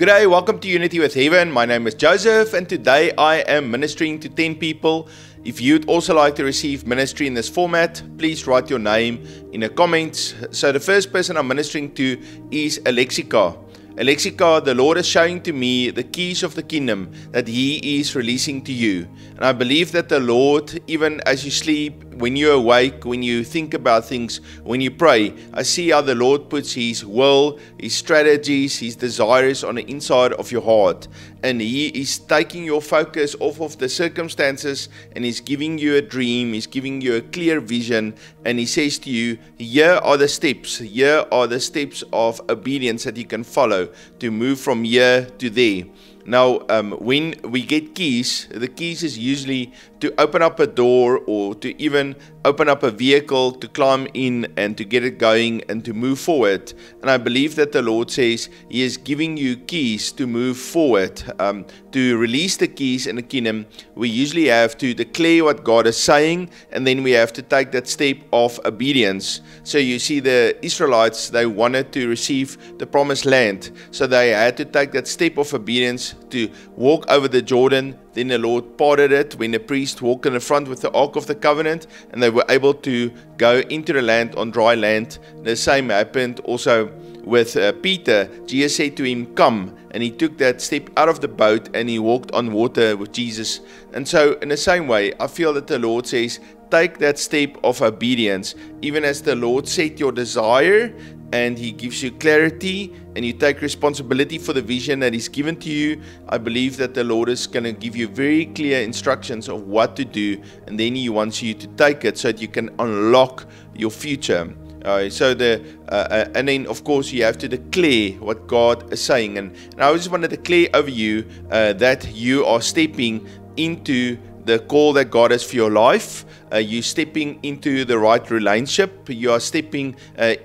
Good day, welcome to Unity with Heaven. My name is Joseph and today I am ministering to 10 people. If you'd also like to receive ministry in this format, please write your name in the comments. So the first person I'm ministering to is Alexica. Alexica, the Lord is showing to me the keys of the kingdom that He is releasing to you. And I believe that the Lord, even as you sleep, when you awake, when you think about things, when you pray, I see how the Lord puts His will, His strategies, His desires on the inside of your heart. And He is taking your focus off of the circumstances and He's giving you a dream, He's giving you a clear vision. And He says to you, here are the steps of obedience that you can follow to move from here to there. Now, when we get keys, the keys is usually to open up a door or to even open up a vehicle to climb in and to get it going and to move forward. And I believe that the Lord says He is giving you keys to move forward. To release the keys in the kingdom, we usually have to declare what God is saying, and then we have to take that step of obedience. So you see, the Israelites, they wanted to receive the promised land, so they had to take that step of obedience to walk over the Jordan. Then the Lord parted it when the priest walked in the front with the Ark of the Covenant, and they were able to go into the land on dry land. The same happened also with Peter. Jesus said to him, come, and he took that step out of the boat and he walked on water with Jesus. And so in the same way, I feel that the Lord says, take that step of obedience, even as the Lord set your desire and He gives you clarity and you take responsibility for the vision that He's given to you. I believe that the Lord is going to give you very clear instructions of what to do, and then He wants you to take it so that you can unlock your future. And then of course you have to declare what God is saying, and I just want to declare over you that you are stepping into the call that God has for your life. You're stepping into the right relationship. You are stepping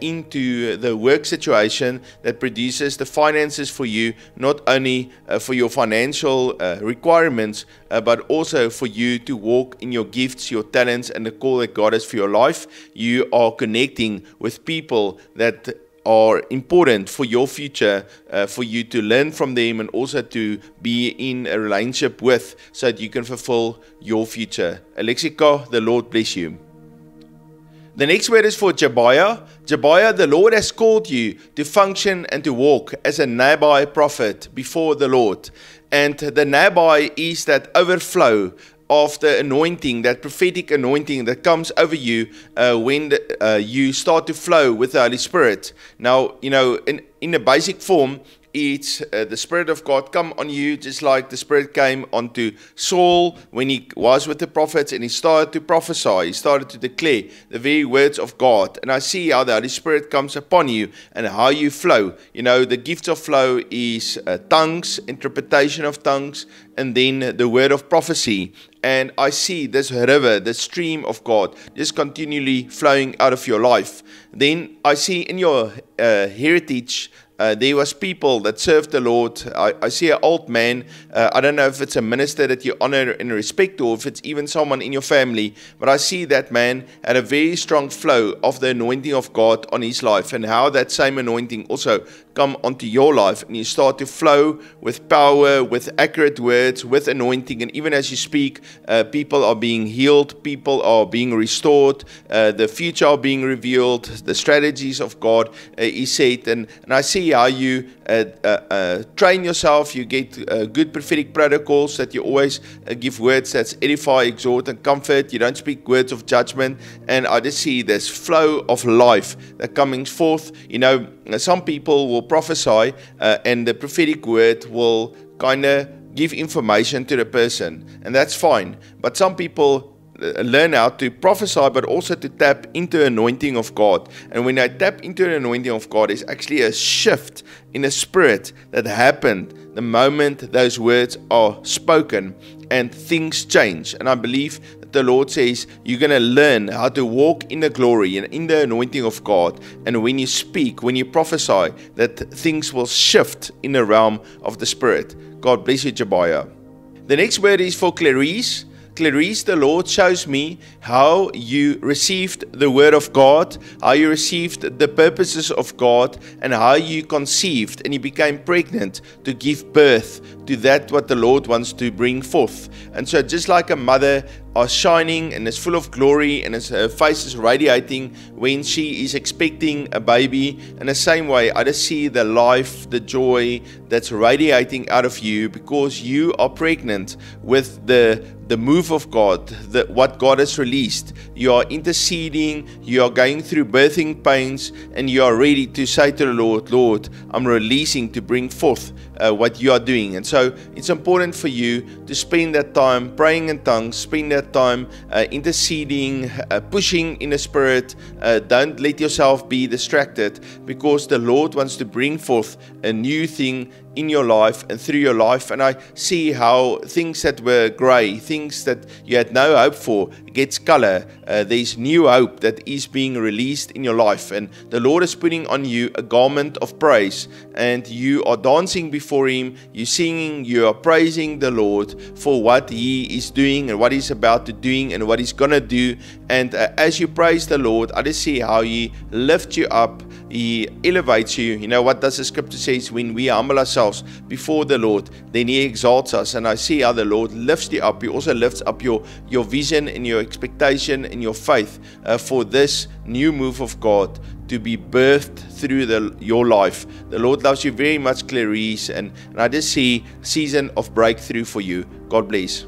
into the work situation that produces the finances for you, not only for your financial requirements, but also for you to walk in your gifts, your talents, and the call that God has for your life. You are connecting with people that are important for your future, for you to learn from them and also to be in a relationship with, so that you can fulfill your future. Alexica, the Lord bless you. The next word is for Jebiah. Jebiah, the Lord has called you to function and to walk as a Nabai prophet before the Lord. And the Nabai is that overflow of the anointing, that prophetic anointing that comes over you when you start to flow with the Holy Spirit. Now, you know, in a basic form, it's the Spirit of God come on you, just like the Spirit came onto Saul when he was with the prophets and he started to prophesy, he started to declare the very words of God. And I see how the Holy Spirit comes upon you and how you flow. You know, the gifts of flow is tongues, interpretation of tongues, and then the word of prophecy. And I see this river, the stream of God, just continually flowing out of your life. Then I see in your heritage, there was people that served the Lord. I see an old man. I don't know if it's a minister that you honor and respect, or if it's even someone in your family. But I see that man had a very strong flow of the anointing of God on his life, and how that same anointing also come onto your life, and you start to flow with power, with accurate words, with anointing. And even as you speak, people are being healed, people are being restored, the future are being revealed, the strategies of God is set. And I see how you train yourself. You get good prophetic protocols, that you always give words that's edify, exhort, and comfort. You don't speak words of judgment. And I just see this flow of life that coming forth. You know, some people will prophesy and the prophetic word will kind of give information to the person, and that's fine. But some people learn how to prophesy, but also to tap into the anointing of God. And when I tap into the anointing of God, it's actually a shift in the spirit that happened the moment those words are spoken, and things change. And I believe that the Lord says you're going to learn how to walk in the glory and in the anointing of God. And when you speak, when you prophesy, that things will shift in the realm of the spirit. God bless you, Jebiah. The next word is for Clarice. Clarice, the Lord shows me how you received the Word of God, how you received the purposes of God, and how you conceived and you became pregnant to give birth to that what the Lord wants to bring forth. And so just like a mother are shining and is full of glory and her face is radiating when she is expecting a baby, in the same way I just see the life, the joy that's radiating out of you because you are pregnant with the move of God, what God has released. You are interceding, you are going through birthing pains, and you are ready to say to the Lord, Lord, I'm releasing to bring forth what you are doing. And so it's important for you to spend that time praying in tongues, spend that time interceding, pushing in the Spirit. Don't let yourself be distracted, because the Lord wants to bring forth a new thing in your life and through your life. And I see how things that were grey, things that you had no hope for, gets color. There's new hope that is being released in your life, and the Lord is putting on you a garment of praise, and you are dancing before Him, you're singing, you are praising the Lord for what He is doing and what He's about to doing and what He's gonna do. And as you praise the Lord, I just see how He lifts you up, He elevates you. You know what does the scripture says? When we humble ourselves before the Lord, then He exalts us. And I see how the Lord lifts you up. He also lifts up your vision and your expectation and your faith for this new move of God to be birthed through your life. The Lord loves you very much, Clarice, and I just see season of breakthrough for you. God bless.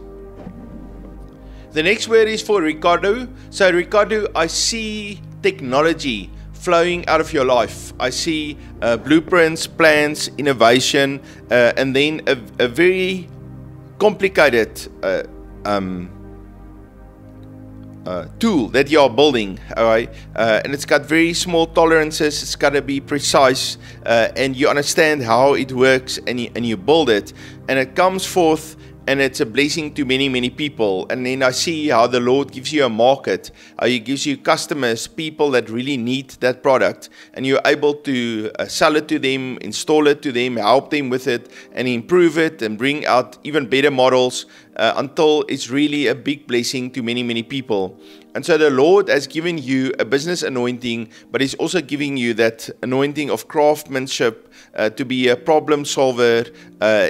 The next word is for Ricardo. So Ricardo, I see technology flowing out of your life. I see blueprints, plans, innovation, and then a very complicated tool that you are building, all right? And it's got very small tolerances, it's got to be precise, and you understand how it works, and you build it, and it comes forth, and it's a blessing to many people. And then I see how the Lord gives you a market, how He gives you customers, people that really need that product, and you're able to sell it to them, install it to them, help them with it, and improve it, and bring out even better models until it's really a big blessing to many people. And so the Lord has given you a business anointing, but He's also giving you that anointing of craftsmanship to be a problem solver.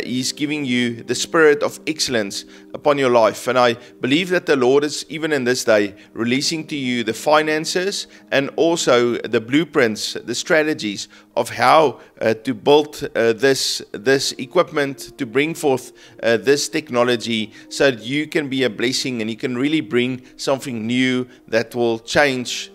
He's giving you the spirit of excellence upon your life. And I believe that the Lord is, even in this day, releasing to you the finances and also the blueprints, the strategies of how to build this equipment, to bring forth this technology, so that you can be a blessing and you can really bring something new that will change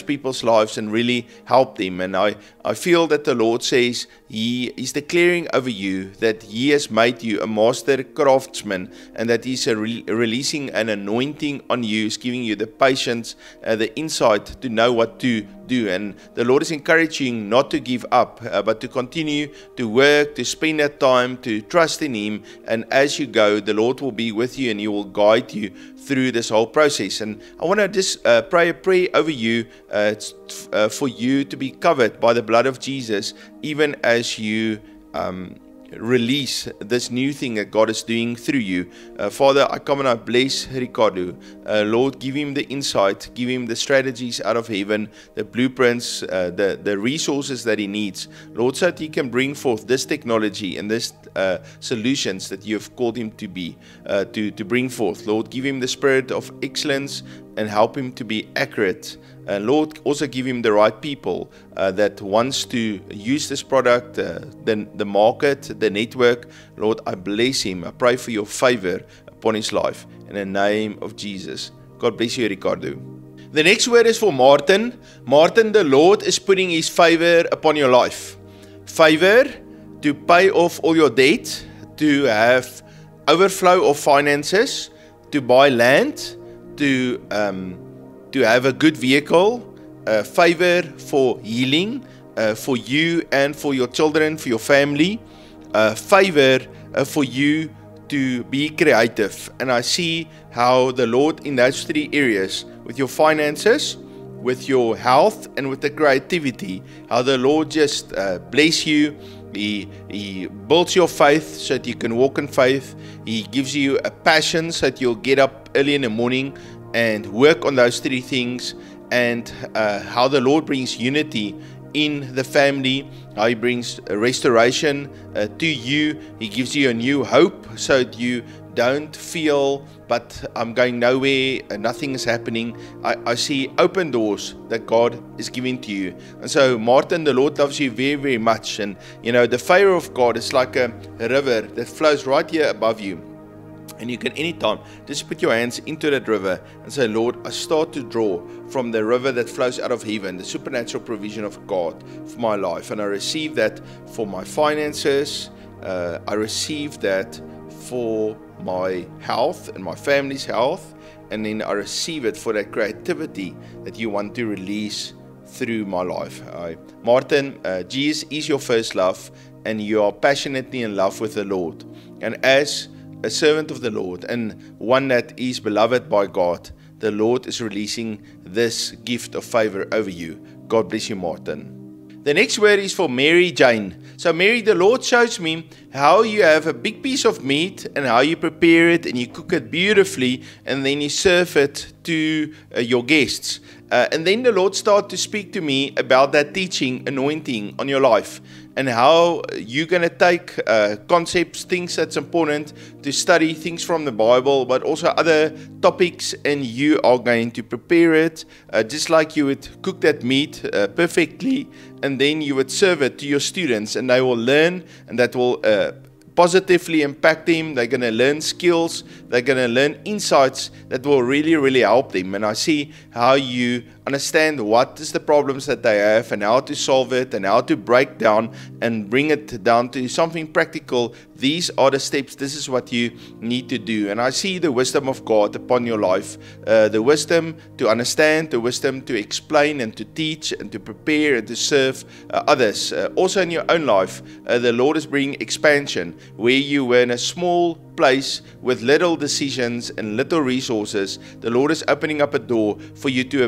people's lives and really help them. And I feel that the Lord says He is declaring over you that He has made you a master craftsman, and that He's releasing an anointing on you. He's giving you the patience, the insight to know what to do. And the Lord is encouraging not to give up, but to continue to work, to spend that time, to trust in Him. And as you go, the Lord will be with you and He will guide you through this whole process. And I want to just pray a prayer over you for you to be covered by the blood of Jesus, even as you release this new thing that God is doing through you. Father, I come and I bless Ricardo. Lord, give him the insight, give him the strategies out of heaven, the blueprints, the resources that he needs, Lord, so that he can bring forth this technology and this solutions that you have called him to be, to bring forth. Lord, give him the spirit of excellence and help him to be accurate. And Lord, also give him the right people that wants to use this product, the market, the network. Lord, I bless him. I pray for your favor upon his life. In the name of Jesus. God bless you, Ricardo. The next word is for Martin. Martin, the Lord is putting His favor upon your life. Favor to pay off all your debt, to have overflow of finances, to buy land, to have a good vehicle, favor for healing, for you and for your children, for your family, favor for you to be creative. And I see how the Lord in those three areas, with your finances, with your health, and with the creativity, how the Lord just bless you. He builds your faith so that you can walk in faith. He gives you a passion so that you'll get up early in the morning and work on those three things. And how the Lord brings unity in the family, how He brings restoration to you. He gives you a new hope so that you don't feel, but I'm going nowhere, nothing is happening. I see open doors that God is giving to you. And so, Martin, the Lord loves you very, very much. And you know, the favor of God is like a river that flows right here above you. And you can anytime just put your hands into that river and say, Lord, I start to draw from the river that flows out of heaven, the supernatural provision of God for my life. And I receive that for my finances. I receive that for my health and my family's health. And then I receive it for that creativity that you want to release through my life. Martin, Jesus is your first love, and you are passionately in love with the Lord. And as a servant of the Lord and one that is beloved by God, the Lord is releasing this gift of favor over you. God bless you, Martin. The next word is for Mary Jane. So Mary, the Lord shows me how you have a big piece of meat and how you prepare it and you cook it beautifully and then you serve it to your guests. And then the Lord started to speak to me about that teaching, anointing on your life, and how you're going to take concepts, things that's important to study, things from the Bible, but also other topics, and you are going to prepare it just like you would cook that meat perfectly, and then you would serve it to your students, and they will learn, and that will positively impact them. They're going to learn skills. They're going to learn insights that will really, really help them. And I see how you understand what is the problems that they have and how to solve it and how to break down and bring it down to something practical. These are the steps. This is what you need to do. And I see the wisdom of God upon your life, the wisdom to understand, the wisdom to explain and to teach and to prepare and to serve others. Also in your own life, the Lord is bringing expansion where you were in a small place with little decisions and little resources. The Lord is opening up a door for you to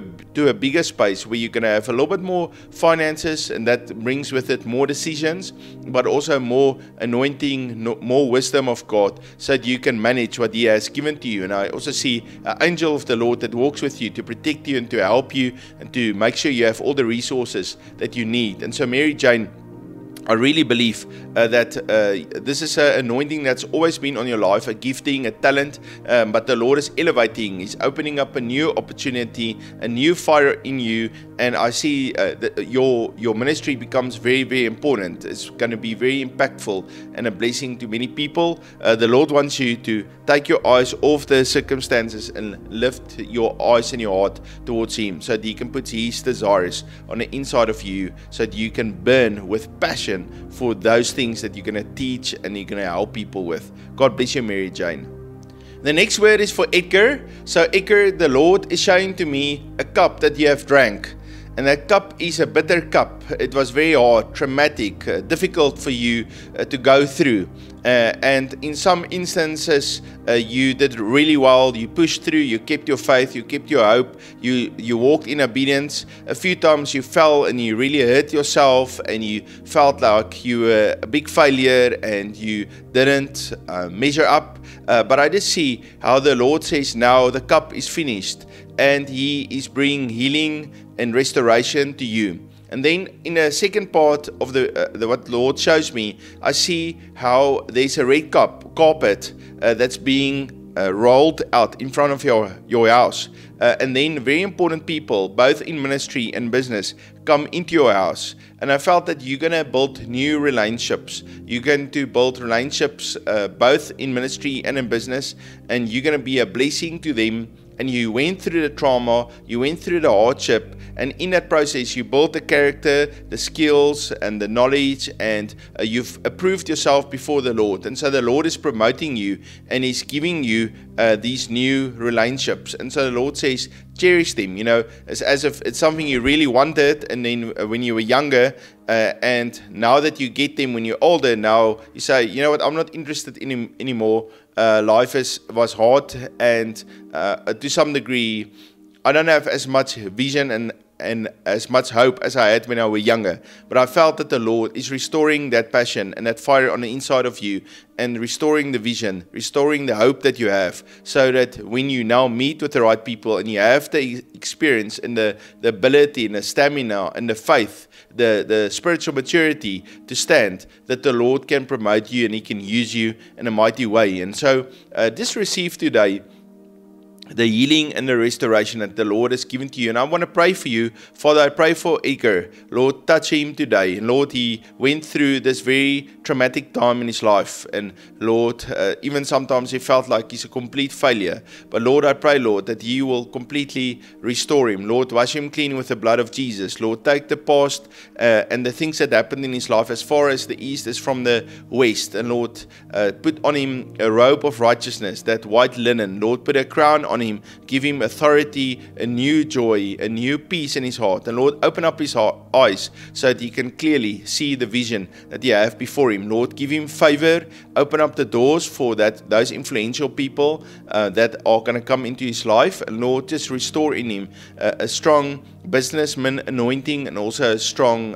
a bigger space where you're going to have a little bit more finances, and that brings with it more decisions, but also more anointing, more wisdom of God, so that you can manage what He has given to you. And I also see an angel of the Lord that walks with you to protect you and to help you and to make sure you have all the resources that you need. And so Mary Jane, I really believe that this is an anointing that's always been on your life, a gifting, a talent, but the Lord is elevating. He's opening up a new opportunity, a new fire in you, and I see that your ministry becomes very, very important. It's going to be very impactful and a blessing to many people. The Lord wants you to take your eyes off the circumstances and lift your eyes and your heart towards Him, so that He can put His desires on the inside of you, so that you can burn with passion for those things that you're going to teach and you're going to help people with. God bless you, Mary Jane. The next word is for Edgar. So Edgar, the Lord is showing to me a cup that you have drank. And that cup is a bitter cup. It was very hard, traumatic, difficult for you to go through. And in some instances, you did really well. You pushed through, you kept your faith, you kept your hope, you walked in obedience. A few times you fell and you really hurt yourself and you felt like you were a big failure and you didn't measure up. But I just see how the Lord says now the cup is finished and He is bringing healing and restoration to you. And then in the second part of what the Lord shows me, I see how there's a red carpet that's being rolled out in front of your house. And then very important people, both in ministry and business, come into your house. And I felt that you're going to build new relationships. You're going to build relationships both in ministry and in business. And you're going to be a blessing to them. And you went through the trauma, you went through the hardship, and in that process you built the character, the skills and the knowledge, and you've approved yourself before the Lord. And so the Lord is promoting you and He's giving you these new relationships. And so the Lord says, cherish them, as if it's something you really wanted, and then when you were younger, and now that you get them when you're older, now you say, you know what, I'm not interested in him anymore. Life was hard, and to some degree, I don't have as much vision and and as much hope as I had when I was younger. But I felt that the Lord is restoring that passion and that fire on the inside of you, and restoring the vision, restoring the hope that you have, so that when you now meet with the right people and you have the experience and the ability and the stamina and the faith, the spiritual maturity to stand, that the Lord can promote you and He can use you in a mighty way. And so just receive today the healing and the restoration that the Lord has given to you. And I want to pray for you. Father, I pray for Edgar. Lord, touch him today. And Lord, he went through this very traumatic time in his life. And Lord, even sometimes he felt like he's a complete failure. But Lord, I pray, Lord, that you will completely restore him. Lord, wash him clean with the blood of Jesus. Lord, take the past and the things that happened in his life as far as the east is from the west. And Lord, put on him a robe of righteousness, that white linen. Lord, put a crown on him, give him authority, a new joy, a new peace in his heart. And Lord, open up his eyes so that he can clearly see the vision that you have before him. Lord, give him favor, open up the doors for those influential people that are going to come into his life. And Lord, just restore in him a strong businessman anointing and also a strong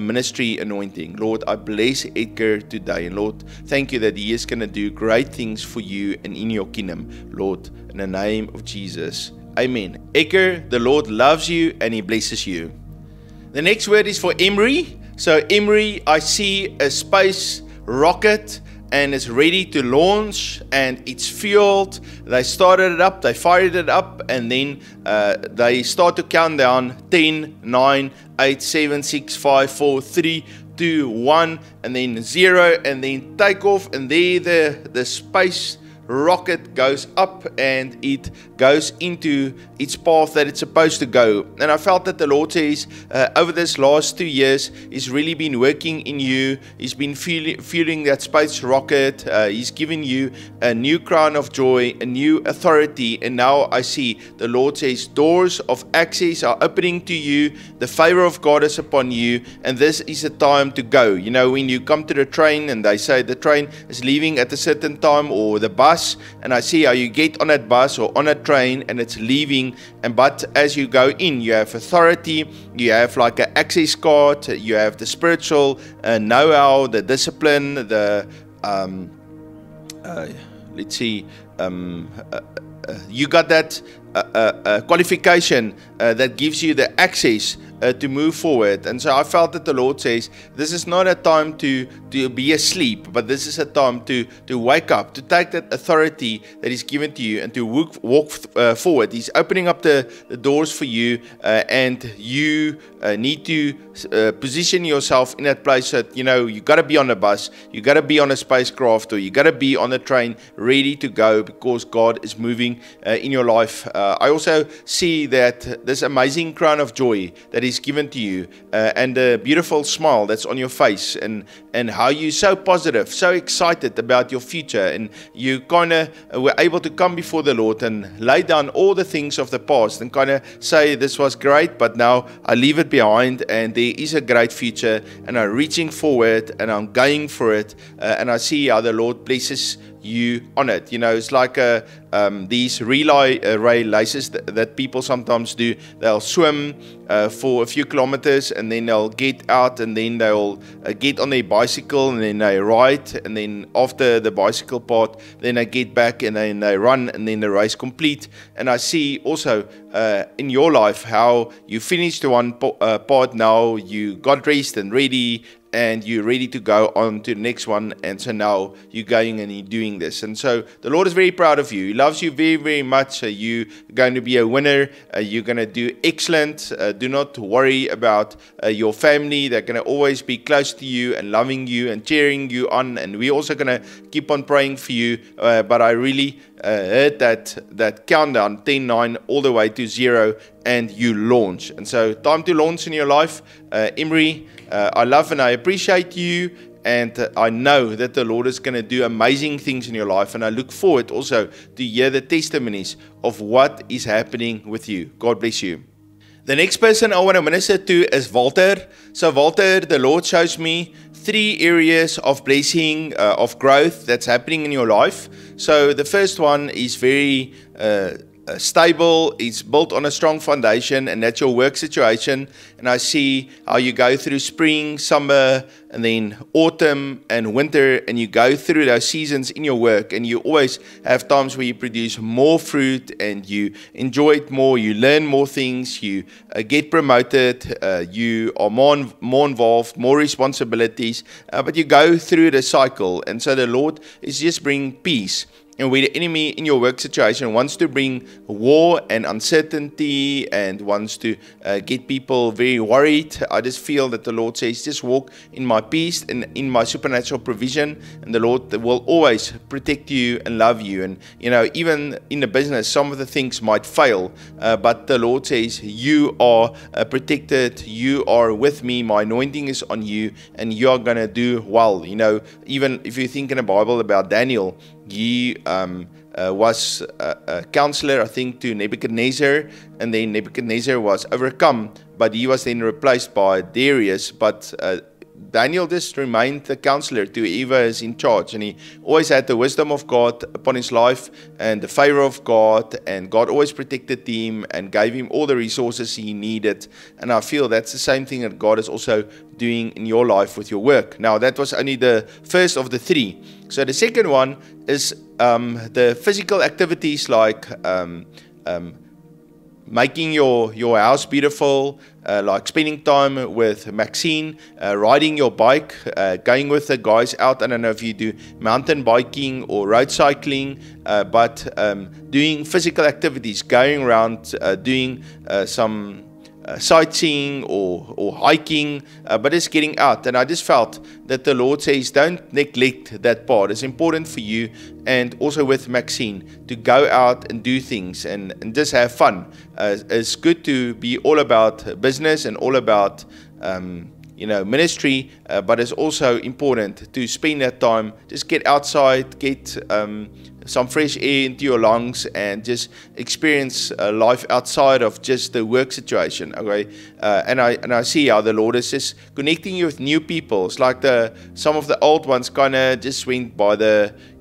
ministry anointing. Lord, I bless Edgar today. And Lord, thank you that he is going to do great things for you and in your kingdom. Lord, in the name of Jesus. Amen. Edgar, the Lord loves you and He blesses you. The next word is for Emery. So Emery, I see a space rocket and it's ready to launch and it's fueled. They started it up, they fired it up, and then they start to count down 10, 9, 8, 7, 6, 5, 4, 3, 2, 1, and then 0, and then take off, and there the space rocket goes up and it goes into its path that it's supposed to go. And I felt that the Lord says over this last 2 years, He's really been working in you. He's been fueling that space rocket. He's given you a new crown of joy, a new authority. And now I see the Lord says doors of access are opening to you. The favor of God is upon you, and this is a time to go. You know, when you come to the train and they say the train is leaving at a certain time, or the bus, and I see how you get on that bus or on a train and it's leaving, but as you go in, you have authority, you have like an access card, you have the spiritual know-how, the discipline, the you got that qualification that gives you the access to move forward. And so I felt that the Lord says this is not a time to be asleep, but this is a time to wake up, to take that authority that He's given to you and to walk forward. He's opening up the doors for you, and you need to position yourself in that place that, you know, you got to be on the bus, you got to be on a spacecraft, or you got to be on a train ready to go, because God is moving in your life. I also see that this amazing crown of joy that is given to you, and the beautiful smile that's on your face, and how you're so positive, so excited about your future, and you kind of were able to come before the Lord and lay down all the things of the past and kind of say, this was great, but now I leave it behind, and there is a great future, and I'm reaching forward and I'm going for it, and I see how the Lord blesses you on it. You know, it's like these relay races that people sometimes do. They'll swim for a few kilometers, and then they'll get out, and then they'll get on their bicycle, and then they ride, and then after the bicycle part, then they get back, and then they run, and then the race complete. And I see also in your life how you finished one part, now you got dressed and ready, and you're ready to go on to the next one. And so now you're going and you're doing this. And so the Lord is very proud of you. He loves you very, very much. You're going to be a winner. You're going to do excellent. Do not worry about your family. They're going to always be close to you and loving you and cheering you on. And we're also going to keep on praying for you. But I really heard that countdown, 10, 9, all the way to 0, and you launch. And so time to launch in your life. Emery, I love and I appreciate you, and I know that the Lord is going to do amazing things in your life, and I look forward also to hear the testimonies of what is happening with you. God bless you. The next person I want to minister to is Walter. So Walter, the Lord shows me 3 areas of blessing, of growth that's happening in your life. So the first one is very stable, it's built on a strong foundation, and that's your work situation. And I see how you go through spring, summer, and then autumn and winter, and you go through those seasons in your work, and you always have times where you produce more fruit and you enjoy it more, you learn more things, you get promoted, you are more involved, more responsibilities, but you go through the cycle. And so the Lord is just bringing peace. And where the enemy in your work situation wants to bring war and uncertainty and wants to get people very worried, I just feel that the Lord says, just walk in my peace and in my supernatural provision, and the Lord will always protect you and love you. And even in the business, some of the things might fail, but the Lord says, you are protected, you are with me, my anointing is on you, and you are going to do well. Even if you think in the Bible about Daniel, he was a counselor, I think, to Nebuchadnezzar, and then Nebuchadnezzar was overcome, but he was then replaced by Darius. But Daniel just remained the counselor to whoever is in charge, and he always had the wisdom of God upon his life and the favor of God, and God always protected him and gave him all the resources he needed. And I feel that's the same thing that God is also doing in your life with your work. Now, that was only the first of the three. So the second one is the physical activities like making your house beautiful, like spending time with Maxine, riding your bike, going with the guys out. I don't know if you do mountain biking or road cycling, but doing physical activities, going around, doing some sightseeing or hiking, but it's getting out. And I just felt that the Lord says, don't neglect that part. It's important for you, and also with Maxine, to go out and do things and just have fun. It's good to be all about business and all about ministry, but it's also important to spend that time, just get outside, get some fresh air into your lungs, and just experience life outside of just the work situation. Okay, and I see how the Lord is just connecting you with new people. It's like some of the old ones kind of just went by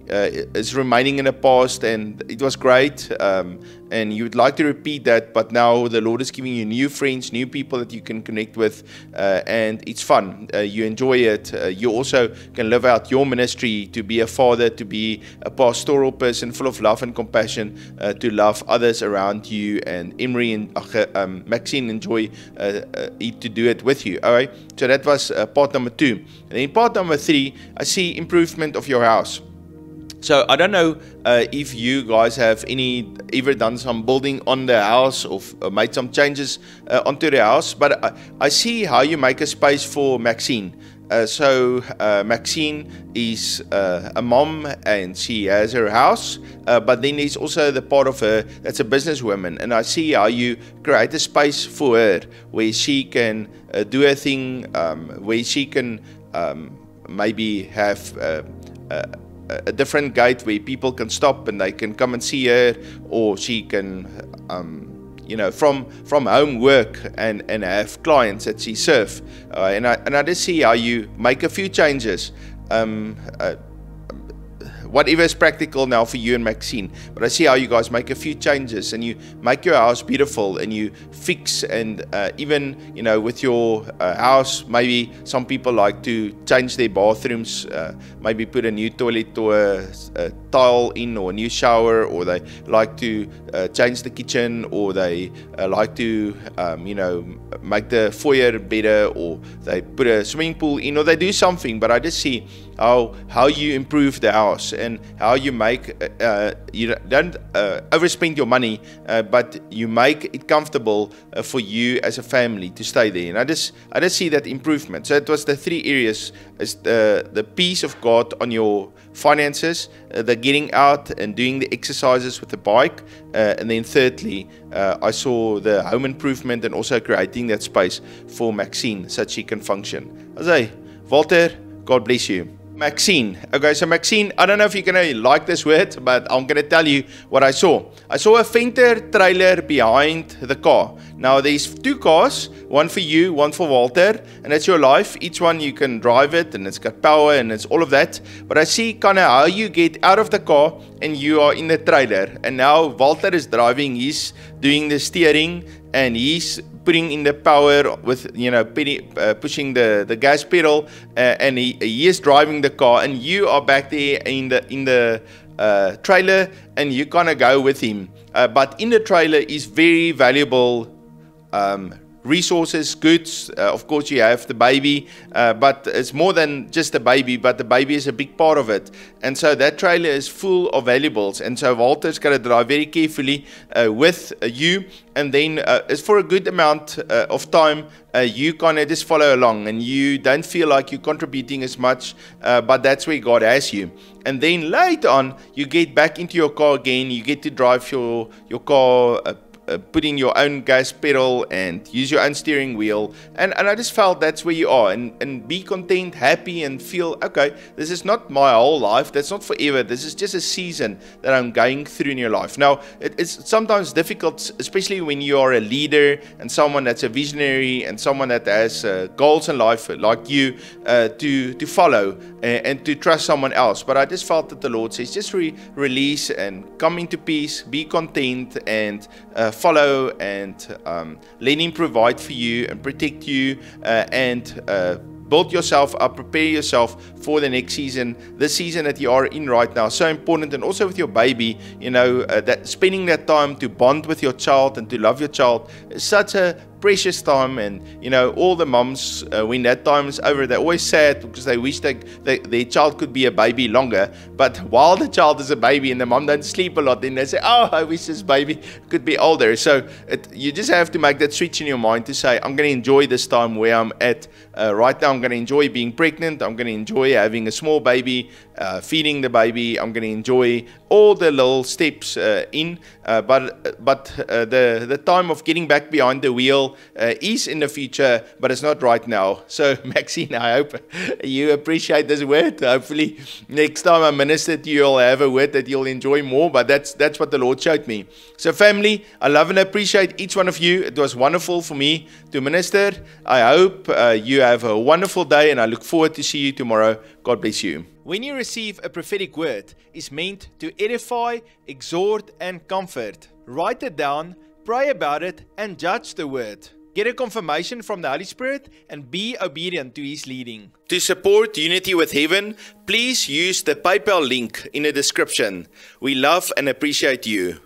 is remaining in the past, and it was great, and you would like to repeat that, but now the Lord is giving you new friends, new people that you can connect with, and it's fun. You enjoy it. You also can live out your ministry, to be a father, to be a pastoral person full of love and compassion, to love others around you, and Emery and Maxine enjoy to do it with you. All right, so that was part number 2. And in part number 3, I see improvement of your house. So I don't know if you guys have ever done some building on the house or made some changes onto the house, but I see how you make a space for Maxine. So Maxine is a mom, and she has her house, but then there's also the part of her that's a businesswoman, and I see how you create a space for her where she can do her thing, where she can maybe have a different gate where people can stop and they can come and see her, or she can from home work and have clients that she serve, and I just see how you make a few changes, whatever is practical now for you and Maxine. But I see how you guys make a few changes, and you make your house beautiful, and you fix, and even with your house, maybe some people like to change their bathrooms, maybe put a new toilet or a tile in, or a new shower, or they like to change the kitchen, or they like to make the foyer better, or they put a swimming pool in, or they do something. But I just see how you improve the house, and how you make you don't overspend your money, but you make it comfortable for you as a family to stay there. And I just see that improvement. So it was the 3 areas: is the peace of God on your finances, the getting out and doing the exercises with the bike, and then thirdly, I saw the home improvement and also creating that space for Maxine so that she can function. I say, Walter, God bless you. Maxine. Okay, so Maxine, I don't know if you're going to like this word, but I'm going to tell you what I saw. I saw a Venter trailer behind the car. Now there's 2 cars, one for you, one for Walter, and that's your life. Each one you can drive it, and it's got power, and it's all of that. But I see kind of how you get out of the car, and you are in the trailer. And now Walter is driving, he's doing the steering, and he's putting in the power with, pushing the gas pedal, and he is driving the car, and you are back there in the trailer, and you kind of go with him. But in the trailer is very valuable resources, goods. Of course, you have the baby, but it's more than just the baby, but the baby is a big part of it. And so that trailer is full of valuables. And so Walter's got to drive very carefully with you. And then it's for a good amount of time, you kind of just follow along, and you don't feel like you're contributing as much, but that's where God has you. And then later on, you get back into your car again, you get to drive your car, put in your own gas pedal and use your own steering wheel, and I just felt that's where you are, and be content, happy, and feel, okay, this is not my whole life, that's not forever, this is just a season that I'm going through in your life. Now it's sometimes difficult, especially when you are a leader and someone that's a visionary and someone that has goals in life like you, to follow and to trust someone else. But I just felt that the Lord says, just release and come into peace, be content, and follow, and let Him provide for you and protect you, and build yourself up, prepare yourself for the next season, this season that you are in right now. So important. And also with your baby, that spending that time to bond with your child and to love your child is such a precious time. And all the moms, when that time is over, they're always sad because they wish their child could be a baby longer. But while the child is a baby and the mom don't sleep a lot, then they say, oh, I wish this baby could be older. So you just have to make that switch in your mind to say, I'm going to enjoy this time where I'm at right now. I'm going to enjoy being pregnant. I'm going to enjoy having a small baby, feeding the baby. I'm going to enjoy all the little steps but the time of getting back behind the wheel is in the future, but it's not right now. So Maxine, I hope you appreciate this word. Hopefully next time I minister to you, you'll have a word that you'll enjoy more, but that's what the Lord showed me. So family, I love and appreciate each one of you. It was wonderful for me to minister. I hope you have a wonderful day, and I look forward to see you tomorrow. God bless you. When you receive a prophetic word, it's meant to edify, exhort, and comfort. Write it down, pray about it, and judge the word. Get a confirmation from the Holy Spirit and be obedient to His leading. To support Unity with Heaven, please use the PayPal link in the description. We love and appreciate you.